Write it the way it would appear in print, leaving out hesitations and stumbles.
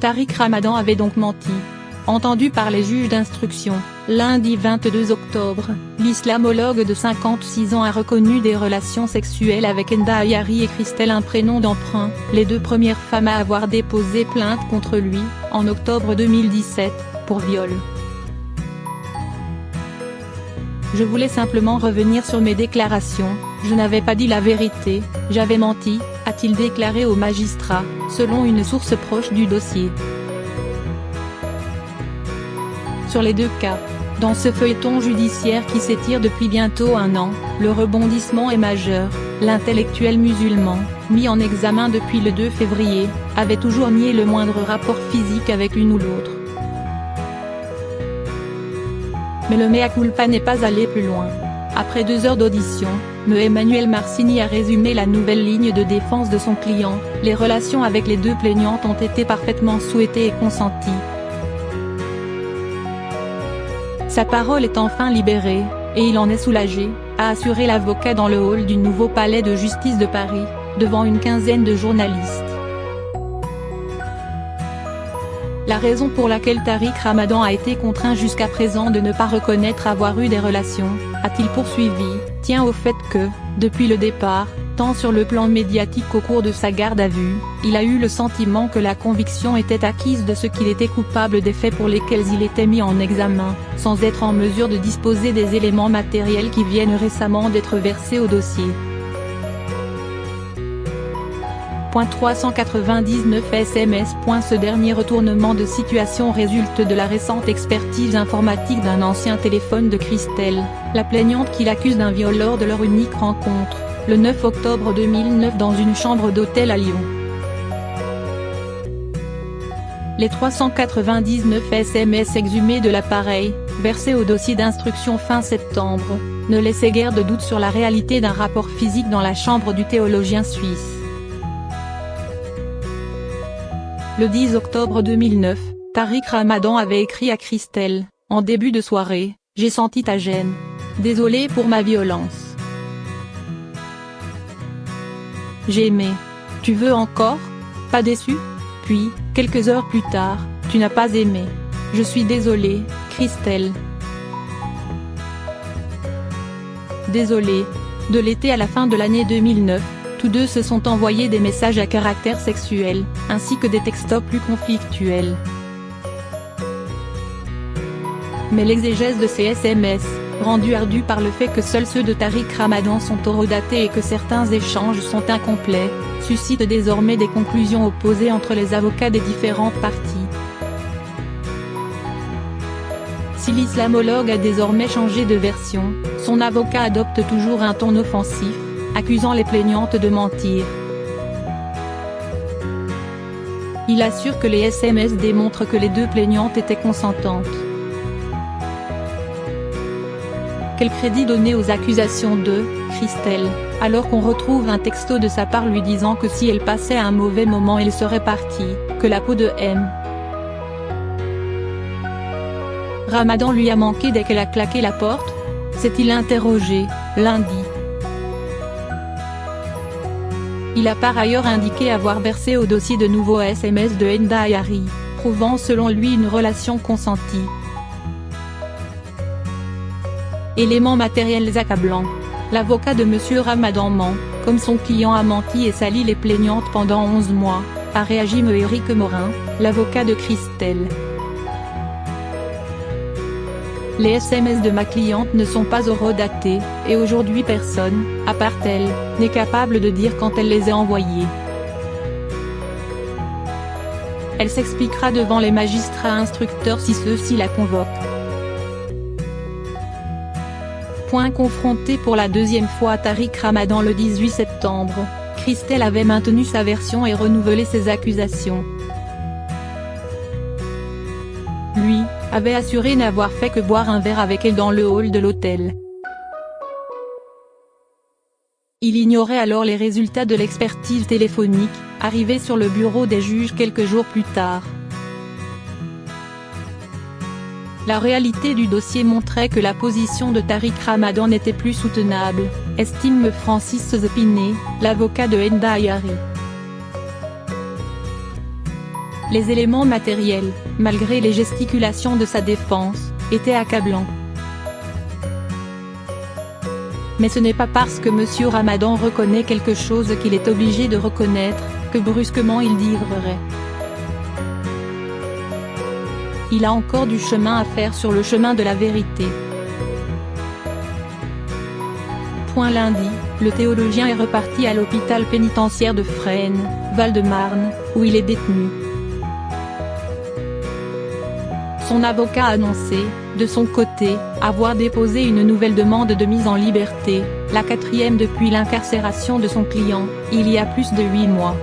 Tariq Ramadan avait donc menti. Entendu par les juges d'instruction, lundi 22 octobre, l'islamologue de 56 ans a reconnu des relations sexuelles avec Enda Ayari et Christelle, un prénom d'emprunt, les deux premières femmes à avoir déposé plainte contre lui, en octobre 2017, pour viol. Je voulais simplement revenir sur mes déclarations, je n'avais pas dit la vérité, j'avais menti, a-t-il déclaré au magistrat, selon une source proche du dossier. Sur les deux cas, dans ce feuilleton judiciaire qui s'étire depuis bientôt un an, le rebondissement est majeur. L'intellectuel musulman, mis en examen depuis le 2 février, avait toujours nié le moindre rapport physique avec l'une ou l'autre. Mais le mea culpa n'est pas allé plus loin. Après 2 heures d'audition, Me Emmanuel Marcini a résumé la nouvelle ligne de défense de son client: les relations avec les deux plaignantes ont été parfaitement souhaitées et consenties. Sa parole est enfin libérée, et il en est soulagé, a assuré l'avocat dans le hall du nouveau palais de justice de Paris, devant une quinzaine de journalistes. La raison pour laquelle Tariq Ramadan a été contraint jusqu'à présent de ne pas reconnaître avoir eu des relations, a-t-il poursuivi, tient au fait que, depuis le départ, tant sur le plan médiatique qu'au cours de sa garde à vue, il a eu le sentiment que la conviction était acquise de ce qu'il était coupable des faits pour lesquels il était mis en examen, sans être en mesure de disposer des éléments matériels qui viennent récemment d'être versés au dossier. 399 SMS. Ce dernier retournement de situation résulte de la récente expertise informatique d'un ancien téléphone de Christelle, la plaignante qui l'accuse d'un viol lors de leur unique rencontre, le 9 octobre 2009 dans une chambre d'hôtel à Lyon. Les 399 SMS exhumés de l'appareil, versés au dossier d'instruction fin septembre, ne laissaient guère de doute sur la réalité d'un rapport physique dans la chambre du théologien suisse. Le 10 octobre 2009, Tariq Ramadan avait écrit à Christelle: en début de soirée, j'ai senti ta gêne. Désolé pour ma violence. J'ai aimé. Tu veux encore? Pas déçu? Puis, quelques heures plus tard, tu n'as pas aimé. Je suis désolé, Christelle. Désolé. De l'été à la fin de l'année 2009, tous deux se sont envoyés des messages à caractère sexuel, ainsi que des textos plus conflictuels. Mais l'exégèse de ces SMS, rendue ardue par le fait que seuls ceux de Tariq Ramadan sont horodatés et que certains échanges sont incomplets, suscite désormais des conclusions opposées entre les avocats des différentes parties. Si l'islamologue a désormais changé de version, son avocat adopte toujours un ton offensif, accusant les plaignantes de mentir. Il assure que les SMS démontrent que les deux plaignantes étaient consentantes. Quel crédit donner aux accusations de Christelle, alors qu'on retrouve un texto de sa part lui disant que si elle passait un mauvais moment elle serait partie, que la peau de M. Ramadan lui a manqué dès qu'elle a claqué la porte? S'est-il interrogé, lundi. Il a par ailleurs indiqué avoir versé au dossier de nouveaux SMS de Enda Ayari, prouvant selon lui une relation consentie. Éléments matériels accablants. L'avocat de Monsieur Ramadan ment, comme son client a menti et sali les plaignantes pendant 11 mois, a réagi Éric Morin, l'avocat de Christelle. Les SMS de ma cliente ne sont pas horodatés, et aujourd'hui personne, à part elle, n'est capable de dire quand elle les a envoyés. Elle s'expliquera devant les magistrats instructeurs si ceux-ci la convoquent. Confrontée pour la deuxième fois à Tariq Ramadan le 18 septembre, Christelle avait maintenu sa version et renouvelé ses accusations. Lui, avait assuré n'avoir fait que boire un verre avec elle dans le hall de l'hôtel. Il ignorait alors les résultats de l'expertise téléphonique, arrivés sur le bureau des juges quelques jours plus tard. La réalité du dossier montrait que la position de Tariq Ramadan n'était plus soutenable, estime Francis Zepinet, l'avocat de Enda Ayari. Les éléments matériels, malgré les gesticulations de sa défense, étaient accablants. Mais ce n'est pas parce que Monsieur Ramadan reconnaît quelque chose qu'il est obligé de reconnaître, que brusquement il dit vrai. Il a encore du chemin à faire sur le chemin de la vérité. Lundi, le théologien est reparti à l'hôpital pénitentiaire de Fresnes, Val-de-Marne, où il est détenu. Son avocat a annoncé, de son côté, avoir déposé une nouvelle demande de mise en liberté, la 4e depuis l'incarcération de son client, il y a plus de 8 mois.